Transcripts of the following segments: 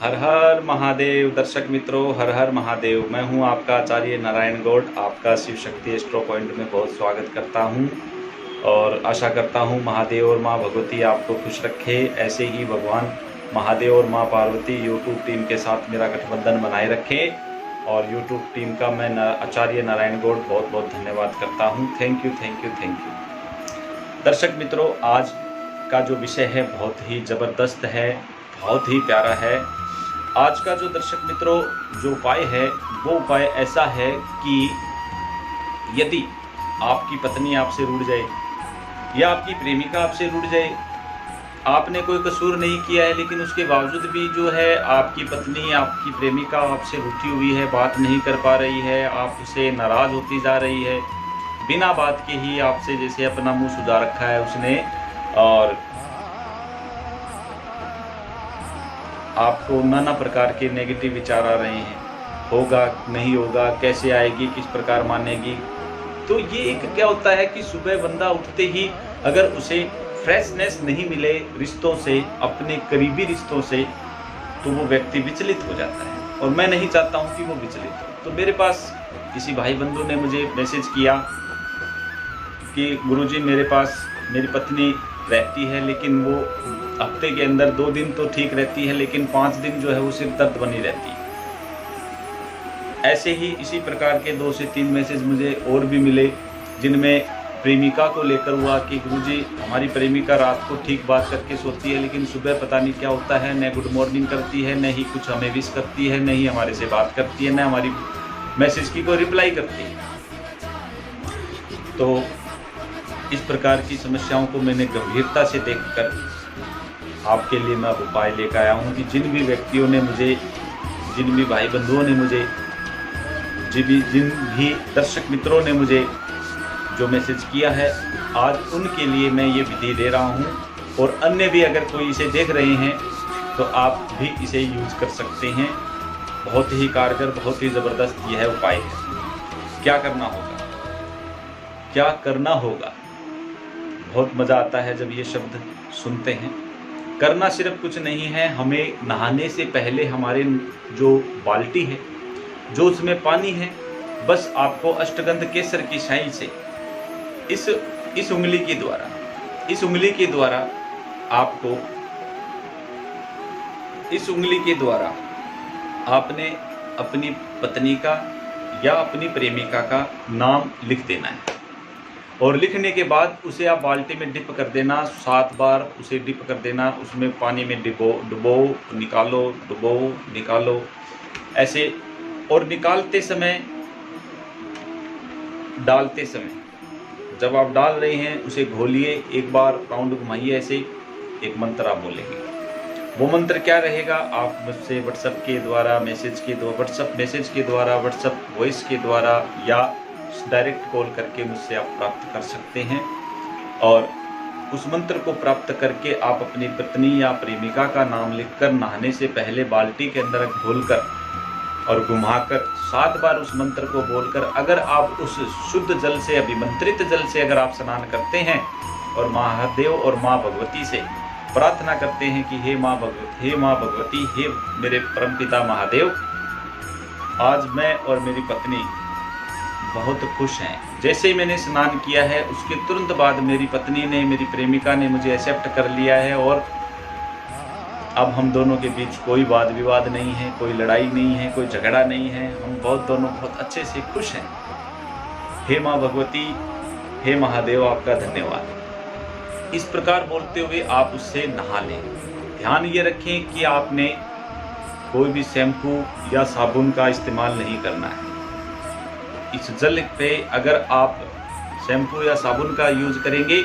हर हर महादेव। दर्शक मित्रों, हर हर महादेव। मैं हूं आपका आचार्य नारायण गौड़, आपका शिव शक्ति एस्ट्रो पॉइंट में बहुत स्वागत करता हूं और आशा करता हूं महादेव और मां भगवती आपको खुश रखे। ऐसे ही भगवान महादेव और मां पार्वती यूट्यूब टीम के साथ मेरा गठबंधन बनाए रखें और यूट्यूब टीम का मैं आचार्य नारायण गौड़ बहुत बहुत धन्यवाद करता हूं। Thank you thank you thank you. दर्शक मित्रों, आज का जो विषय है बहुत ही ज़बरदस्त है, बहुत ही प्यारा है। आज का जो दर्शक मित्रों जो उपाय है वो उपाय ऐसा है कि यदि आपकी पत्नी आपसे रूठ जाए या आपकी प्रेमिका आपसे रूठ जाए, आपने कोई कसूर नहीं किया है लेकिन उसके बावजूद भी जो है आपकी पत्नी, आपकी प्रेमिका आपसे रूठी हुई है, बात नहीं कर पा रही है, आपसे नाराज़ होती जा रही है, बिना बात के ही आपसे जैसे अपना मुंह सुझा रखा है उसने और आपको नाना प्रकार के नेगेटिव विचार आ रहे हैं, होगा नहीं होगा, कैसे आएगी, किस प्रकार मानेगी। तो ये एक क्या होता है कि सुबह बंदा उठते ही अगर उसे फ्रेशनेस नहीं मिले रिश्तों से, अपने करीबी रिश्तों से, तो वो व्यक्ति विचलित हो जाता है और मैं नहीं चाहता हूँ कि वो विचलित हो। तो मेरे पास किसी भाई बंधु ने मुझे मैसेज किया कि गुरुजी मेरे पास मेरी पत्नी रहती है लेकिन वो हफ्ते के अंदर 2 दिन तो ठीक रहती है लेकिन 5 दिन जो है वो सिर दर्द बनी रहती है। ऐसे ही इसी प्रकार के 2 से 3 मैसेज मुझे और भी मिले जिनमें प्रेमिका को लेकर हुआ कि गुरुजी हमारी प्रेमिका रात को ठीक बात करके सोती है लेकिन सुबह पता नहीं क्या होता है, न गुड मॉर्निंग करती है, न ही कुछ हमें विश करती है, न ही हमारे से बात करती है, न हमारी मैसेज की कोई रिप्लाई करती है। तो इस प्रकार की समस्याओं को मैंने गंभीरता से देखकर आपके लिए मैं उपाय लेकर आया हूँ कि जिन भी व्यक्तियों ने मुझे, जिन भी भाई बंधुओं ने मुझे, जिन भी दर्शक मित्रों ने मुझे जो मैसेज किया है, आज उनके लिए मैं ये विधि दे रहा हूँ और अन्य भी अगर कोई इसे देख रहे हैं तो आप भी इसे यूज कर सकते हैं। बहुत ही कारगर, बहुत ही ज़बरदस्त यह उपाय है। क्या करना होगा, क्या करना होगा? बहुत मज़ा आता है जब ये शब्द सुनते हैं। करना सिर्फ कुछ नहीं है, हमें नहाने से पहले हमारे जो बाल्टी है, जो उसमें पानी है, बस आपको अष्टगंध केसर की शाई से इस उंगली के द्वारा आपको इस उंगली के द्वारा आपने अपनी पत्नी का या अपनी प्रेमिका का नाम लिख देना है और लिखने के बाद उसे आप बाल्टी में डिप कर देना। 7 बार उसे डिप कर देना, उसमें पानी में डुबो निकालो, डुबो निकालो ऐसे। और निकालते समय, डालते समय, जब आप डाल रहे हैं उसे घोलिए, एक बार राउंड घुमाइए, ऐसे एक मंत्र आप बोलेंगे। वो मंत्र क्या रहेगा, आप मुझसे व्हाट्सएप के द्वारा, व्हाट्सएप मैसेज के द्वारा, व्हाट्सएप वॉइस के द्वारा या डायरेक्ट कॉल करके मुझसे आप प्राप्त कर सकते हैं। और उस मंत्र को प्राप्त करके आप अपनी पत्नी या प्रेमिका का नाम लिखकर नहाने से पहले बाल्टी के अंदर घोलकर और घुमाकर 7 बार उस मंत्र को बोलकर अगर आप उस शुद्ध जल से, अभिमंत्रित जल से अगर आप स्नान करते हैं और महादेव और माँ भगवती से प्रार्थना करते हैं कि हे माँ भगवती, हे मेरे परमपिता महादेव, आज मैं और मेरी पत्नी बहुत खुश हैं। जैसे ही मैंने स्नान किया है उसके तुरंत बाद मेरी पत्नी ने, मेरी प्रेमिका ने मुझे एक्सेप्ट कर लिया है और अब हम दोनों के बीच कोई वाद विवाद नहीं है, कोई लड़ाई नहीं है, कोई झगड़ा नहीं है, हम दोनों बहुत अच्छे से खुश हैं। हे माँ भगवती, हे महादेव, आपका धन्यवाद। इस प्रकार बोलते हुए आप उससे नहा लें। ध्यान ये रखें कि आपने कोई भी शैम्पू या साबुन का इस्तेमाल नहीं करना है। इस जल पे अगर आप शैम्पू या साबुन का यूज करेंगे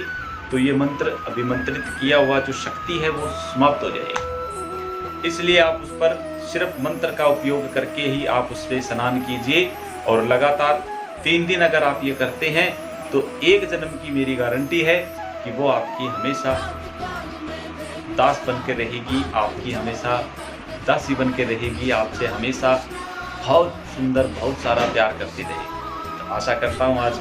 तो ये मंत्र, अभिमंत्रित किया हुआ जो शक्ति है वो समाप्त हो जाएगी। इसलिए आप उस पर सिर्फ मंत्र का उपयोग करके ही आप उस पर स्नान कीजिए और लगातार 3 दिन अगर आप ये करते हैं तो 1 जन्म की मेरी गारंटी है कि वो आपकी हमेशा दास बन के रहेगी, आपकी हमेशा दासी बन के रहेगी, आपसे हमेशा बहुत सुंदर, बहुत सारा प्यार करती रहेगी। तो आशा करता हूँ आज